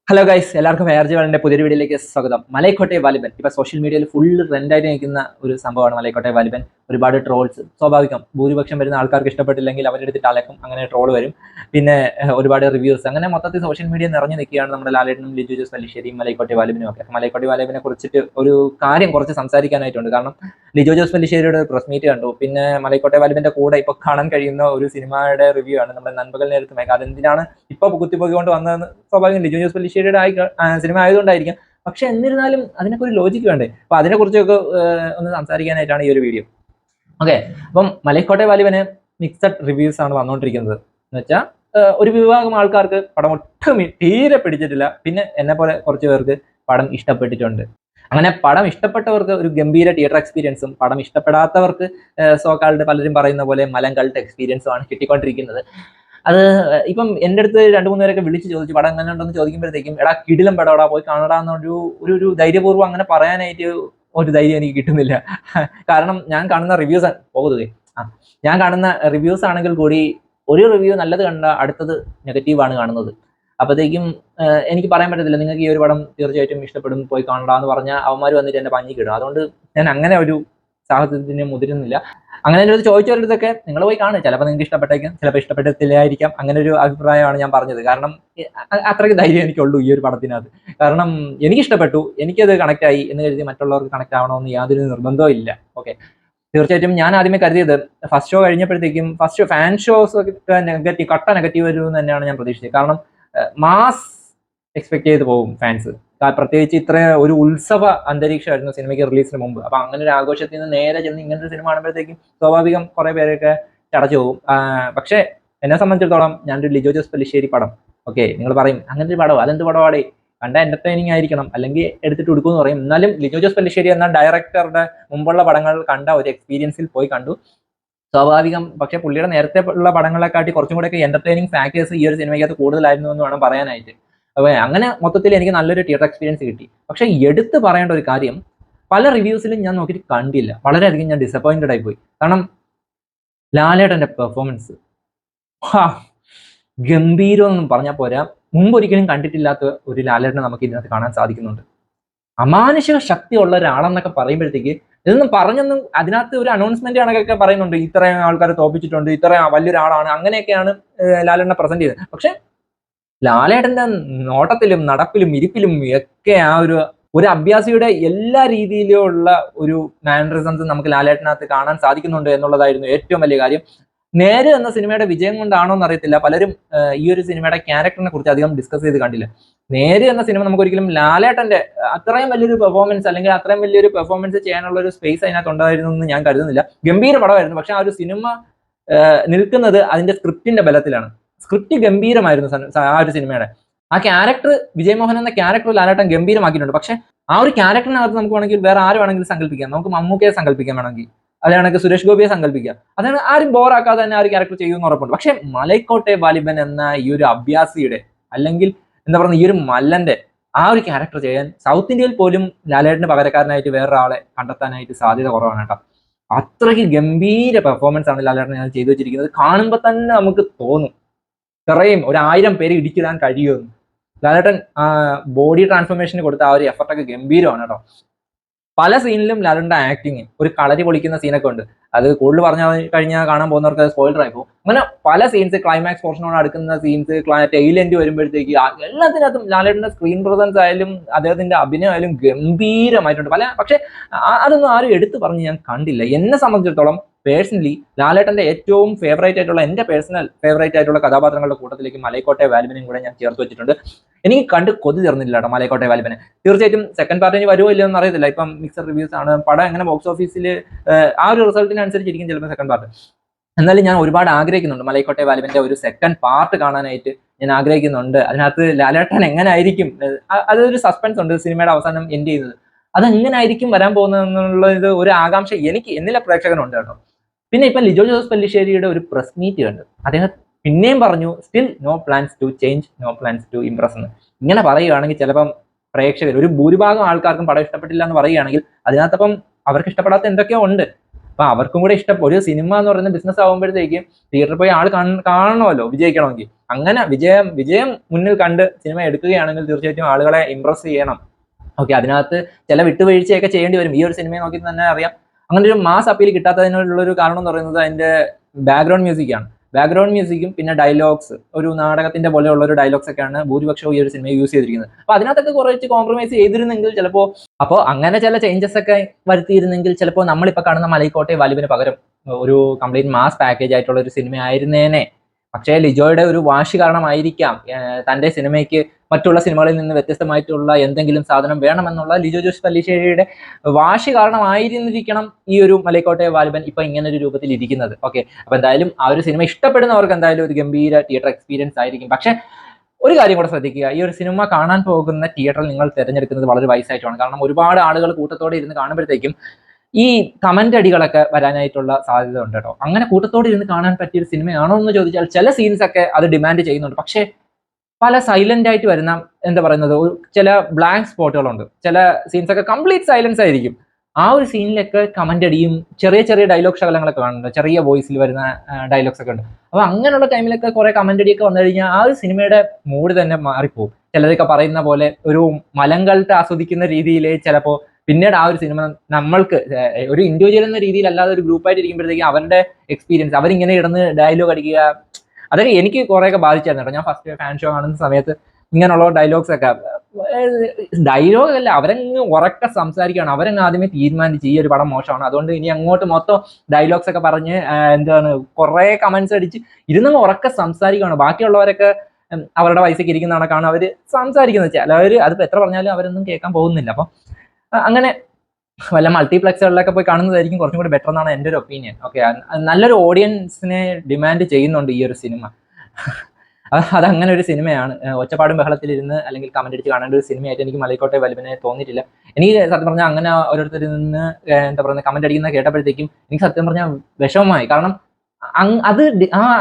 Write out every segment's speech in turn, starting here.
Hello guys, എല്ലാവർക്കും ARJ വാലിന്റെ പുതിയൊരു വീഡിയോയിലേക്ക് സ്വാഗതം. മലൈക്കോട്ടെ വാലിബൻ ഇപ്പൊ സോഷ്യൽ മീഡിയയിൽ ഫുൾ ട്രെൻഡായിട്ട് നിൽക്കുന്ന ഒരു സംഭവമാണ് മലൈക്കോട്ടെ വാലിബൻ. ഒരുപാട് ട്രോൾസ് സ്വാഭാവികം. ഭൂരിപക്ഷം വരുന്ന ആൾക്കാർക്ക് ഇഷ്ടപ്പെട്ടില്ലെങ്കിൽ അവരെടുത്തിട്ട് അലക്കും, അങ്ങനെ ട്രോൾ വരും. പിന്നെ ഒരുപാട് റിവ്യൂസ്, അങ്ങനെ മൊത്തത്തിൽ സോഷ്യൽ മീഡിയ നിറഞ്ഞു നിൽക്കുകയാണ് നമ്മുടെ ലാലേട്ടനും ലിജു ജോസ് പല്ലിശ്ശേരിയും മലൈക്കോട്ടെ വാലിബനും ഒക്കെ. മലൈക്കോട്ടെ വാലിബനെ കുറിച്ചിട്ട് ഒരു കാര്യം കുറച്ച് സംസാരിക്കാനായിട്ടുണ്ട്. കാരണം ലിജു ജോസ് പല്ലിശ്ശേരിയുടെ പ്രസ് മീറ്റ് കണ്ടു. പിന്നെ മലൈക്കോട്ടെ വാലിബന്റെ കൂടെ ഇപ്പൊ കാണാൻ കഴിയുന്ന ഒരു സിനിമയുടെ റിവ്യൂ ആണ് നമ്മുടെ നൻപകൽ നേരത്ത് മേഘ. അതെന്തിനാണ് ഇപ്പൊ കുത്തിപ്പൊക്കിക്കൊണ്ട് വന്നതെന്ന് സ്വാഭാവികം ലിജു ജോസ് പല്ലിശ്ശേരിയുടെ സിനിമ ആയതുകൊണ്ടായിരിക്കും. പക്ഷെ എന്നിരുന്നാലും അതിനൊക്കെ ഒരു ലോജിക്ക് വേണ്ടേ? അപ്പൊ അതിനെക്കുറിച്ചൊക്കെ ഒന്ന് സംസാരിക്കാനായിട്ടാണ് ഈ ഒരു വീഡിയോ. ഓക്കെ, അപ്പം മലൈക്കോട്ടെ വാലിബന് മിക്സഡ് റിവ്യൂസ് ആണ് വന്നുകൊണ്ടിരിക്കുന്നത്. എന്ന് വെച്ചാൽ ഒരു വിഭാഗം ആൾക്കാർക്ക് പടം ഒട്ടും തീരെ പിടിച്ചിട്ടില്ല. പിന്നെ എന്നെ പോലെ കുറച്ച് പേർക്ക് പടം ഇഷ്ടപ്പെട്ടിട്ടുണ്ട്. അങ്ങനെ പടം ഇഷ്ടപ്പെട്ടവർക്ക് ഒരു ഗംഭീര തിയേറ്റർ എക്സ്പീരിയൻസും, പടം ഇഷ്ടപ്പെടാത്തവർക്ക് സോക്കാൾഡ് പലരും പറയുന്ന പോലെ മലങ്കൾട്ട് എക്സ്പീരിയൻസും ആണ് കിട്ടിക്കൊണ്ടിരിക്കുന്നത്. അത് ഇപ്പം എൻ്റെ അടുത്ത് 2-3 പേരൊക്കെ വിളിച്ച് ചോദിച്ചു പടം എങ്ങനെ ഉണ്ടെന്ന് ചോദിക്കുമ്പോഴത്തേക്കും, എടാ കിടിലം പടം, പോയി കാണടാന്നൊരു ഒരു ധൈര്യപൂർവ്വം അങ്ങനെ പറയാനായിട്ട് ഒരു ധൈര്യം എനിക്ക് കിട്ടുന്നില്ല. കാരണം ഞാൻ കാണുന്ന റിവ്യൂസ് ഞാൻ കാണുന്ന റിവ്യൂസ് ആണെങ്കിൽ കൂടി ഒരു റിവ്യൂ നല്ലത് കണ്ട അടുത്തത് നെഗറ്റീവാണ് കാണുന്നത്. അപ്പോഴത്തേക്കും എനിക്ക് പറയാൻ പറ്റത്തില്ല നിങ്ങൾക്ക് ഈ ഒരു പടം തീർച്ചയായിട്ടും ഇഷ്ടപ്പെടും, പോയി കാണടാന്ന് പറഞ്ഞാൽ അവന്മാർ വന്നിട്ട് എന്നെ പഞ്ഞിക്കിടും. അതുകൊണ്ട് ഞാൻ അങ്ങനെ ഒരു സാഹചര്യത്തിന് മുതിരുന്നില്ല. അങ്ങനെ ഒരു ചോദിച്ചവരടുത്തൊക്കെ നിങ്ങൾ പോയി കാണും, ചിലപ്പോൾ നിങ്ങൾക്ക് ഇഷ്ടപ്പെട്ടേക്കും, ചിലപ്പോൾ ഇഷ്ടപ്പെടത്തില്ലായിരിക്കാം. അങ്ങനെ ഒരു അഭിപ്രായമാണ് ഞാൻ പറഞ്ഞത്. കാരണം അത്രയ്ക്ക് ധൈര്യം എനിക്കുള്ളൂ ഈ ഒരു പടത്തിനകത്ത്. കാരണം എനിക്ക് ഇഷ്ടപ്പെട്ടു, എനിക്കത് കണക്ട് ആയി എന്ന് കരുതി മറ്റുള്ളവർക്ക് കണക്ട് ആവണമെന്ന് യാതൊരു നിർബന്ധവും ഇല്ല. ഓക്കെ, തീർച്ചയായിട്ടും ഞാൻ ആദ്യമേ കരുതിയത് ഫസ്റ്റ് ഷോ കഴിഞ്ഞപ്പോഴത്തേക്കും ഫസ്റ്റ് ഫാൻ ഷോസ് ഒക്കെ കട്ട നെഗറ്റീവ് വരുമെന്ന് തന്നെയാണ് ഞാൻ പ്രതീക്ഷിച്ചത്. കാരണം മാസ് എക്സ്പെക്ട് ചെയ്ത് പോകും ഫാൻസ്. പ്രത്യേകിച്ച് ഇത്ര ഒരു ഉത്സവ അന്തരീക്ഷമായിരുന്നു സിനിമയ്ക്ക് റിലീസിന് മുമ്പ്. അപ്പൊ അങ്ങനെ ഒരു ആഘോഷത്തിൽ നിന്ന് നേരെ ചെന്ന് ഇങ്ങനത്തെ സിനിമ കാണുമ്പോഴത്തേക്കും സ്വാഭാവികം കുറെ പേരൊക്കെ ചടച്ചു പോകും. പക്ഷെ എന്നെ സംബന്ധിച്ചിടത്തോളം ഞാനൊരു ലിജോ ജോസ് പല്ലിശ്ശേരി പടം, ഓക്കെ, നിങ്ങൾ പറയും അങ്ങനെ ഒരു പടം അതെന്ത് പടമാടേ, കണ്ട എന്റർടൈനിങ് ആയിരിക്കണം, അല്ലെങ്കിൽ എടുത്തിട്ട് കൊടുക്കുമെന്ന് പറയും. എന്നാലും ലിജോ ജോസ് പല്ലിശ്ശേരി എന്ന ഡയറക്ടറുടെ മുമ്പുള്ള പടങ്ങൾ കണ്ട ഒരു എക്സ്പീരിയൻസിൽ പോയി കണ്ടു. സ്വാഭാവികം. പക്ഷെ പുള്ളിയുടെ നേരത്തെ ഉള്ള പടങ്ങളെക്കാട്ടി കുറച്ചും കൂടെയൊക്കെ എന്റർടൈനിങ് ഫാക്ടേഴ്സ് ഈ ഒരു സിനിമയ്ക്കകത്ത് കൂടുതലായിരുന്നു എന്ന് വേണം പറയാനായിട്ട്. അപ്പൊ അങ്ങനെ മൊത്തത്തിൽ എനിക്ക് നല്ലൊരു തിയേറ്റർ എക്സ്പീരിയൻസ് കിട്ടി. പക്ഷെ എടുത്ത് പറയേണ്ട ഒരു കാര്യം, പല റിവ്യൂസിലും ഞാൻ നോക്കിയിട്ട് കണ്ടില്ല. വളരെയധികം ഞാൻ ഡിസപ്പോയിന്റഡ് ആയി പോയി. കാരണം ലാലേട്ടന്റെ പെർഫോമൻസ് ഗംഭീരം എന്നും പറഞ്ഞാൽ പോരാ, മുമ്പൊരിക്കലും കണ്ടിട്ടില്ലാത്ത ഒരു ലാലേട്ടനെ നമുക്ക് ഇതിനകത്ത് കാണാൻ സാധിക്കുന്നുണ്ട്. അമാനുഷിക ശക്തിയുള്ള ഒരാളെന്നൊക്കെ പറയുമ്പോഴത്തേക്ക് ഇതൊന്നും പറഞ്ഞൊന്നും, അതിനകത്ത് ഒരു അനൗൺസ്മെന്റ് കണക്കൊക്കെ പറയുന്നുണ്ട്, ഇത്രയും ആൾക്കാരെ തോപ്പിച്ചിട്ടുണ്ട്, ഇത്രയും വലിയൊരാളാണ്, അങ്ങനെയൊക്കെയാണ് ലാലേട്ടനെ പ്രസന്റ് ചെയ്തത്. പക്ഷെ ലാലേട്ടന്റെ നോട്ടത്തിലും നടപ്പിലും ഇരിപ്പിലും ഒക്കെ ആ ഒരു അഭ്യാസിയുടെ എല്ലാ രീതിയിലുള്ള ഒരു മാനറിസംസ് നമുക്ക് ലാലേട്ടനകത്ത് കാണാൻ സാധിക്കുന്നുണ്ട് എന്നുള്ളതായിരുന്നു ഏറ്റവും വലിയ കാര്യം. നേര് എന്ന സിനിമയുടെ വിജയം കൊണ്ടാണോ എന്നറിയത്തില്ല, പലരും ഈ ഒരു സിനിമയുടെ ക്യാരക്ടറിനെ കുറിച്ച് അധികം ഡിസ്കസ് ചെയ്ത് കണ്ടില്ല. നേര് എന്ന സിനിമ നമുക്ക് ഒരിക്കലും ലാലേട്ടന്റെ അത്രയും വലിയൊരു പെർഫോമൻസ്, അല്ലെങ്കിൽ അത്രയും വലിയൊരു പെർഫോമൻസ് ചെയ്യാനുള്ള ഒരു സ്പേസ് അതിനകത്ത് ഉണ്ടായിരുന്നു എന്ന് ഞാൻ കരുതുന്നില്ല. ഗംഭീര പടമായിരുന്നു. പക്ഷെ ആ ഒരു സിനിമ നിൽക്കുന്നത് അതിന്റെ സ്ക്രിപ്റ്റിന്റെ ബലത്തിലാണ്. സ്ക്രിപ്റ്റ് ഗംഭീരമായിരുന്നു ആ ഒരു സിനിമയുടെ. ആ ക്യാരക്ടർ, വിജയമോഹൻ എന്ന ക്യാരക്ടർ ലാലേട്ടൻ ഗംഭീരമാക്കിയിട്ടുണ്ട്. പക്ഷെ ആ ഒരു ക്യാരക്ടറിനകത്ത് നമുക്ക് വേണമെങ്കിൽ വേറെ ആര് വേണമെങ്കിലും സങ്കല്പിക്കാം. നമുക്ക് മമ്മൂക്കയെ സങ്കല്പിക്കാം, വേണമെങ്കിൽ അതാണെങ്കിൽ സുരേഷ് ഗോപിയെ സങ്കല്പിക്കാം. അതാണ് ആരും ബോറാക്കാതെ തന്നെ ആ ഒരു ക്യാരക്ടർ ചെയ്യുമെന്ന് ഉറപ്പുണ്ട്. പക്ഷെ മലൈക്കോട്ടെ വാലിബൻ എന്ന ഈ ഒരു അഭ്യാസിയുടെ, അല്ലെങ്കിൽ എന്താ പറയുക, ഈ ഒരു മല്ലന്റെ ആ ഒരു ക്യാരക്ടർ ചെയ്യാൻ സൗത്ത് ഇന്ത്യയിൽ പോലും ലാലേട്ടന് പകരക്കാരനായിട്ട് വേറൊരാളെ കണ്ടെത്താനായിട്ട് സാധ്യത കുറവാണ് കേട്ടോ. അത്രയ്ക്ക് ഗംഭീര പെർഫോമൻസ് ആണ് ലാലേട്ടൻ ഞാൻ ചെയ്തു വെച്ചിരിക്കുന്നത്. കാണുമ്പോൾ തന്നെ നമുക്ക് തോന്നും ഇത്രയും 1000 പേര് ഇടിച്ചിടാൻ കഴിയുമെന്ന്. ലാലേട്ടൻ ബോഡി ട്രാൻസ്ഫോർമേഷന് കൊടുത്ത ആ ഒരു എഫർട്ടൊക്കെ ഗംഭീരമാണ് കേട്ടോ. പല സീനിലും ലാലേട്ടൻ്റെ ആക്ടിങ്, ഒരു കളരി പൊളിക്കുന്ന സീനൊക്കെ ഉണ്ട്. അത് കൂടുതൽ പറഞ്ഞു കഴിഞ്ഞാൽ കാണാൻ പോകുന്നവർക്ക് സ്പോയിലർ ആയി പോകും. അങ്ങനെ പല സീൻസ്, ക്ലൈമാക്സ് പോർഷനോട് അടുക്കുന്ന സീൻസ്, ടെയിൽ എൻഡ് വരുമ്പോഴത്തേക്ക് എല്ലാത്തിനകത്തും ലാലേട്ടൻ്റെ സ്ക്രീൻ പ്രസൻസ് ആയാലും അദ്ദേഹത്തിന്റെ അഭിനയം ആയാലും ഗംഭീരമായിട്ടുണ്ട്. പക്ഷെ അതൊന്നും ആരും എടുത്തു പറഞ്ഞ് ഞാൻ കണ്ടില്ല. എന്നെ സംബന്ധിച്ചിടത്തോളം പേഴ്സണലി ലാലേട്ടന്റെ ഏറ്റവും ഫേവറേറ്റ് ആയിട്ടുള്ള, എന്റെ പേഴ്സണൽ ഫേവറേറ്റ് ആയിട്ടുള്ള കഥാപാത്രങ്ങളുടെ കൂട്ടത്തിലേക്ക് മലൈക്കോട്ടെ വാലിബനെയും കൂടെ ഞാൻ ചേർത്ത് വെച്ചിട്ടുണ്ട്. എനിക്ക് കണ്ട് കൊതി തീർന്നില്ല കേട്ടോ മലൈക്കോട്ടെ വാലിബനെ. തീർച്ചയായിട്ടും സെക്കൻഡ് പാർട്ടിന് വരുമോ ഇല്ലയോ എന്ന് അറിയത്തില്ല. ഇപ്പം മിക്സഡ് റിവ്യൂസ് ആണ്. പടം എങ്ങനെ ബോക്സ് ഓഫീസിൽ ആ ഒരു റിസൾട്ടിനനുസരിച്ചിരിക്കും ചിലപ്പോൾ സെക്കൻഡ് പാർട്ട്. എന്നാലും ഞാൻ ഒരുപാട് ആഗ്രഹിക്കുന്നുണ്ട് മലൈക്കോട്ടെ വാലിബന്റെ ഒരു സെക്കൻഡ് പാർട്ട് കാണാനായിട്ട് ഞാൻ ആഗ്രഹിക്കുന്നുണ്ട്. അതിനകത്ത് ലാലേട്ടൻ എങ്ങനെ ആയിരിക്കും, അതൊരു സസ്പെൻസ് ഉണ്ട് സിനിമയുടെ അവസാനം എൻഡ് ചെയ്യുന്നത്. അതെങ്ങനെ ആയിരിക്കും വരാൻ പോകുന്നത് ഒരു ആകാംക്ഷ എന്നിലെ പ്രേക്ഷകനുണ്ട് കേട്ടോ. പിന്നെ ഇപ്പൊ ലിജോ ജോസ് പല്ലിശ്ശേരിയുടെ ഒരു പ്രസ് മീറ്റ് കണ്ട് അദ്ദേഹം പിന്നെയും പറഞ്ഞു, still no plans to change, no plans to impress എന്ന്. ഇങ്ങനെ പറയുകയാണെങ്കിൽ ചിലപ്പം പ്രേക്ഷകർ, ഒരു ഭൂരിഭാഗം ആൾക്കാർക്കും പടം ഇഷ്ടപ്പെട്ടില്ല എന്ന് പറയുകയാണെങ്കിൽ അതിനകത്തപ്പം അവർക്ക് ഇഷ്ടപ്പെടാത്ത എന്തൊക്കെയോ ഉണ്ട്. അപ്പൊ അവർക്കും കൂടെ ഇഷ്ടം ഒരു സിനിമ എന്ന് പറയുന്ന ബിസിനസ് ആകുമ്പോഴത്തേക്കും തിയേറ്ററിൽ പോയി ആൾ കാണണമല്ലോ വിജയിക്കണമെങ്കിൽ. അങ്ങനെ വിജയം മുന്നിൽ കണ്ട് സിനിമ എടുക്കുകയാണെങ്കിൽ തീർച്ചയായിട്ടും ആളുകളെ ഇംപ്രസ് ചെയ്യണം. ഓക്കെ, അതിനകത്ത് ചില വിട്ടുവീഴ്ചയൊക്കെ ചെയ്യേണ്ടി വരും. ഈ ഒരു സിനിമയെ നോക്കി തന്നെ അറിയാം. അങ്ങനെ ഒരു മാസ് അപ്പീൽ കിട്ടാത്തതിനുള്ള ഒരു കാരണം എന്ന് പറയുന്നത് അതിന്റെ ബാക്ക്ഗ്രൗണ്ട് മ്യൂസിക്കാണ്. ബാക്ക്ഗ്രൗണ്ട് മ്യൂസിക്കും പിന്നെ ഡയലോഗ്സ്, ഒരു നാടകത്തിന്റെ പോലെയുള്ള ഒരു ഡയലോഗ്സ് ഒക്കെയാണ് ഭൂരിപക്ഷവും ഈ ഒരു സിനിമ യൂസ് ചെയ്തിരിക്കുന്നത്. അപ്പൊ അതിനകത്തൊക്കെ കുറച്ച് കോംപ്രമൈസ് ചെയ്തിരുന്നെങ്കിൽ ചിലപ്പോൾ, അപ്പോൾ അങ്ങനെ ചില ചേഞ്ചസ് ഒക്കെ വരുത്തിയിരുന്നെങ്കിൽ ചിലപ്പോൾ നമ്മളിപ്പോൾ കാണുന്ന മലൈക്കോട്ടെ വാലിബന് പകരം ഒരു കംപ്ലീറ്റ് മാസ് പാക്കേജ് ആയിട്ടുള്ള ഒരു സിനിമ ആയിരുന്നേനെ. പക്ഷേ ലിജോയുടെ ഒരു വാശി കാരണമായിരിക്കാം തന്റെ സിനിമയ്ക്ക് മറ്റുള്ള സിനിമകളിൽ നിന്ന് വ്യത്യസ്തമായിട്ടുള്ള എന്തെങ്കിലും സാധനം വേണമെന്നുള്ള ലിജോ ജോസ് പല്ലിശ്ശേരിയുടെ വാശി കാരണമായിരുന്നിരിക്കണം ഈ ഒരു മലൈക്കോട്ടെ വാലിബൻ ഇപ്പൊ ഇങ്ങനെ ഒരു രൂപത്തിൽ ഇരിക്കുന്നത്. ഓക്കെ, അപ്പൊ എന്തായാലും ആ ഒരു സിനിമ ഇഷ്ടപ്പെടുന്നവർക്ക് എന്തായാലും ഒരു ഗംഭീര തിയേറ്റർ എക്സ്പീരിയൻസ് ആയിരിക്കും. പക്ഷെ ഒരു കാര്യം കൂടെ ശ്രദ്ധിക്കുക, ഈ ഒരു സിനിമ കാണാൻ പോകുന്ന തിയേറ്ററിൽ നിങ്ങൾ തിരഞ്ഞെടുക്കുന്നത് വളരെ വൈസായിട്ടാണ്. കാരണം ഒരുപാട് ആളുകൾ കൂട്ടത്തോടെ ഇരുന്ന് കാണുമ്പോഴത്തേക്കും ഈ കമന്റ് അടികളൊക്കെ വരാനായിട്ടുള്ള സാധ്യത ഉണ്ട് കേട്ടോ. അങ്ങനെ കൂട്ടത്തോടെ ഇരുന്ന് കാണാൻ പറ്റിയ ഒരു സിനിമയാണോ എന്ന് ചോദിച്ചാൽ ചില സീൻസ് ഒക്കെ അത് ഡിമാൻഡ് ചെയ്യുന്നുണ്ട്. പക്ഷേ പല സൈലന്റ് ആയിട്ട് വരുന്ന എന്താ പറയുന്നത് ചില ബ്ലാങ്ക് സ്പോട്ടുകളുണ്ട്. ചില സീൻസ് ഒക്കെ കംപ്ലീറ്റ് സൈലൻസ് ആയിരിക്കും. ആ ഒരു സീനിലൊക്കെ കമന്റ് അടിയും ചെറിയ ചെറിയ ഡയലോഗ് ശകലങ്ങളൊക്കെ കാണുന്നുണ്ട്, ചെറിയ വോയിസിൽ വരുന്ന ഡയലോഗ്സ് ഒക്കെ ഉണ്ട്. അപ്പൊ അങ്ങനെയുള്ള ടൈമിലൊക്കെ കുറെ കമന്റ് അടിയൊക്കെ വന്നു കഴിഞ്ഞാൽ ആ ഒരു സിനിമയുടെ മൂഡ് തന്നെ മാറിപ്പോകും. ചിലരൊക്കെ പറയുന്ന പോലെ ഒരു മലങ്കൾട്ട് ആസ്വദിക്കുന്ന രീതിയിൽ ചിലപ്പോൾ പിന്നീട് ആ ഒരു സിനിമ നമ്മൾക്ക് ഒരു ഇൻഡിവിജ്വൽ എന്ന രീതിയിൽ അല്ലാതെ ഒരു ഗ്രൂപ്പായിട്ട് ഇരിക്കുമ്പോഴത്തേക്കും അവരുടെ എക്സ്പീരിയൻസ് അവരിങ്ങനെ ഇടന്ന് ഡയലോഗ് അടിക്കുക, അതൊക്കെ എനിക്ക് കുറേയൊക്കെ ബാധിച്ചായിരുന്നു കേട്ടോ. ഞാൻ ഫസ്റ്റ് ഫാൻ ഷോ കാണുന്ന സമയത്ത് ഇങ്ങനെയുള്ള ഡയലോഗ്സ് ഒക്കെ, ഡയലോഗ് അല്ല, അവരങ്ങ് ഉറക്കെ സംസാരിക്കുകയാണ്. അവരങ്ങ് ആദ്യമേ തീരുമാനിച്ച് ഈ ഒരു പടം മോശമാണ്, അതുകൊണ്ട് ഇനി അങ്ങോട്ട് മൊത്തം ഡയലോഗ്സ് ഒക്കെ പറഞ്ഞ് എന്താണ് കുറെ കമന്റ്സ് അടിച്ച് ഇരുന്നങ്ങ് ഉറക്കെ സംസാരിക്കുകയാണ്. ബാക്കിയുള്ളവരൊക്കെ അവരുടെ വയസ്സൊക്കെ ഇരിക്കുന്ന കണക്കാണ് അവർ സംസാരിക്കുന്നത്. ചിലവർ അതിപ്പോൾ എത്ര പറഞ്ഞാലും അവരൊന്നും കേൾക്കാൻ പോകുന്നില്ല. അപ്പം അങ്ങനെ വല്ല മൾട്ടിപ്ലക്സുകളിലൊക്കെ പോയി കാണുന്നതായിരിക്കും കുറച്ചും കൂടി ബെറ്റർ എന്നാണ് എൻ്റെ ഒരു ഒപ്പീനിയൻ. ഓക്കെ, നല്ലൊരു ഓഡിയൻസിനെ ഡിമാൻഡ് ചെയ്യുന്നുണ്ട് ഈ ഒരു സിനിമ. അതങ്ങനെ ഒരു സിനിമയാണ്. ഒച്ചപ്പാടും ബഹളത്തിലിരുന്ന് അല്ലെങ്കിൽ കമന്റ് അടിച്ച് കാണേണ്ട ഒരു സിനിമയായിട്ട് എനിക്ക് മലൈക്കോട്ടെ വാലിബനെ തോന്നിയിട്ടില്ല. എനിക്ക് സത്യം പറഞ്ഞാൽ അങ്ങനെ ഓരോരുത്തരിൽ നിന്ന് എന്താ പറയുക കമന്റ് അടിക്കുന്ന കേട്ടപ്പോഴത്തേക്കും എനിക്ക് സത്യം പറഞ്ഞാൽ വിഷമമായി. കാരണം അത്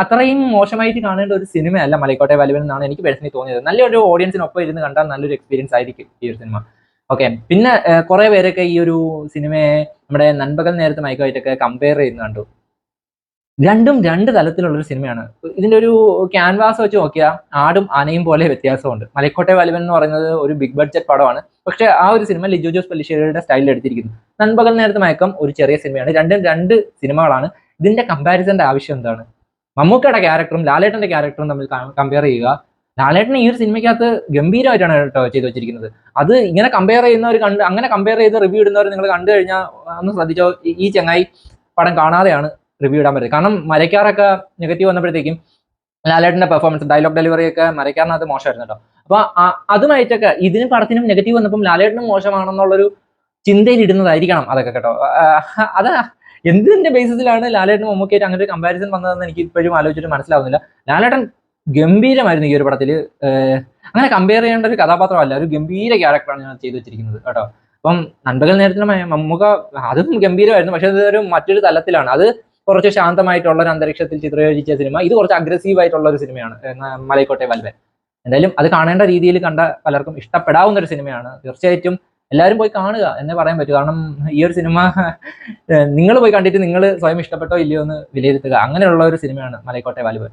അത്രയും മോശമായിട്ട് കാണേണ്ട ഒരു സിനിമയല്ല മലൈക്കോട്ടെ വാലിബൻ എന്നാണ് എനിക്ക് പേഴ്സണലി തോന്നിയത്. നല്ലൊരു ഓഡിയൻസിനൊപ്പം ഇരുന്ന് കണ്ടാൽ നല്ലൊരു എക്സ്പീരിയൻസ് ആയിരിക്കും ഈ ഒരു സിനിമ. ഓക്കെ, പിന്നെ കുറെ പേരൊക്കെ ഈ ഒരു സിനിമയെ നമ്മുടെ നൻപകൽ നേരത്തെ മയക്കമായിട്ടൊക്കെ കമ്പയർ ചെയ്യുന്ന കണ്ടു. രണ്ടും രണ്ട് തലത്തിലുള്ള ഒരു സിനിമയാണ്. ഇതിന്റെ ഒരു ക്യാൻവാസ് വെച്ച് നോക്കിയാൽ ആടും ആനയും പോലെ വ്യത്യാസമുണ്ട്. മലൈക്കോട്ടെ വാലിബൻ എന്ന് പറയുന്നത് ഒരു ബിഗ് ബഡ്ജറ്റ് പടമാണ്. പക്ഷെ ആ ഒരു സിനിമ ലിജോ ജോസ് പല്ലിശ്ശേരിയുടെ സ്റ്റൈലിൽ എടുത്തിരിക്കുന്നു. നൻപകൽ നേരത്തെ മയക്കം ഒരു ചെറിയ സിനിമയാണ്. രണ്ടും രണ്ട് സിനിമകളാണ്. ഇതിന്റെ കമ്പാരിസന്റെ ആവശ്യം എന്താണ്? മമ്മൂക്കയുടെ ക്യാരക്ടറും ലാലേട്ടന്റെ ക്യാരക്ടറും തമ്മിൽ കമ്പയർ ചെയ്യുക. ലാലേട്ടൻ ഈ ഒരു സിനിമയ്ക്കകത്ത് ഗംഭീരമായിട്ടാണ് കേട്ടോ ചെയ്തു വെച്ചിരിക്കുന്നത്. അത് ഇങ്ങനെ കമ്പയർ ചെയ്യുന്നവർ അങ്ങനെ കമ്പയർ ചെയ്ത് റിവ്യൂ ഇടുന്നവർ നിങ്ങൾ കണ്ടു കഴിഞ്ഞാൽ ഒന്ന് ശ്രദ്ധിച്ചോ, ഈ ചങ്ങായി പടം കാണാതെയാണ് റിവ്യൂ ഇടാൻ പറ്റുന്നത്. കാരണം മരക്കാറൊക്കെ നെഗറ്റീവ് വന്നപ്പോഴത്തേക്കും ലാലേട്ടന്റെ പെർഫോമൻസ് ഡയലോഗ് ഡെലിവറി ഒക്കെ മരക്കാറിനകത്ത് മോശമായിരുന്നു കേട്ടോ. അപ്പൊ അതുമായിട്ടൊക്കെ ഇതിന് പടത്തിനും നെഗറ്റീവ് വന്നപ്പം ലാലേട്ടനും മോശമാണെന്നുള്ളൊരു ചിന്തയിൽ ഇടുന്നതായിരിക്കണം അതൊക്കെ കേട്ടോ. അത് എന്തിന്റെ ബേസിസിലാണ് ലാലേട്ടനും മമ്മൂക്കയായിട്ട് അങ്ങനെ ഒരു കമ്പാരിസൺ വന്നതെന്ന് എനിക്ക് ഇപ്പോഴും ആലോചിച്ചിട്ട് മനസ്സിലാവുന്നില്ല. ലാലേട്ടൻ ഗംഭീരമായിരുന്നു ഈ ഒരു പടത്തിൽ. അങ്ങനെ കമ്പയർ ചെയ്യേണ്ട ഒരു കഥാപാത്രമല്ല, ഒരു ഗംഭീര ക്യാരക്ടറാണ് ഞാൻ ചെയ്തു വെച്ചിരിക്കുന്നത് കേട്ടോ. അപ്പം നൻപകൽ നേരത്തിന് മമ്മൂക്ക അതും ഗംഭീരമായിരുന്നു. പക്ഷെ അതൊരു മറ്റൊരു തലത്തിലാണ്. അത് കുറച്ച് ശാന്തമായിട്ടുള്ള ഒരു അന്തരീക്ഷത്തിൽ ചിത്രീകരിച്ച സിനിമ. ഇത് കുറച്ച് അഗ്രസീവ് ആയിട്ടുള്ള ഒരു സിനിമയാണ് മലൈക്കോട്ടെ വാലിബൻ. എന്തായാലും അത് കാണേണ്ട രീതിയിൽ കണ്ട പലർക്കും ഇഷ്ടപ്പെടാവുന്ന ഒരു സിനിമയാണ്. തീർച്ചയായിട്ടും എല്ലാവരും പോയി കാണുക എന്നേ പറയാൻ പറ്റൂ. കാരണം ഈ ഒരു സിനിമ നിങ്ങൾ പോയി കണ്ടിട്ട് നിങ്ങൾ സ്വയം ഇഷ്ടപ്പെട്ടോ ഇല്ലയോ എന്ന് വിലയിരുത്തുക. അങ്ങനെയുള്ള ഒരു സിനിമയാണ് മലൈക്കോട്ടെ വാലിബൻ.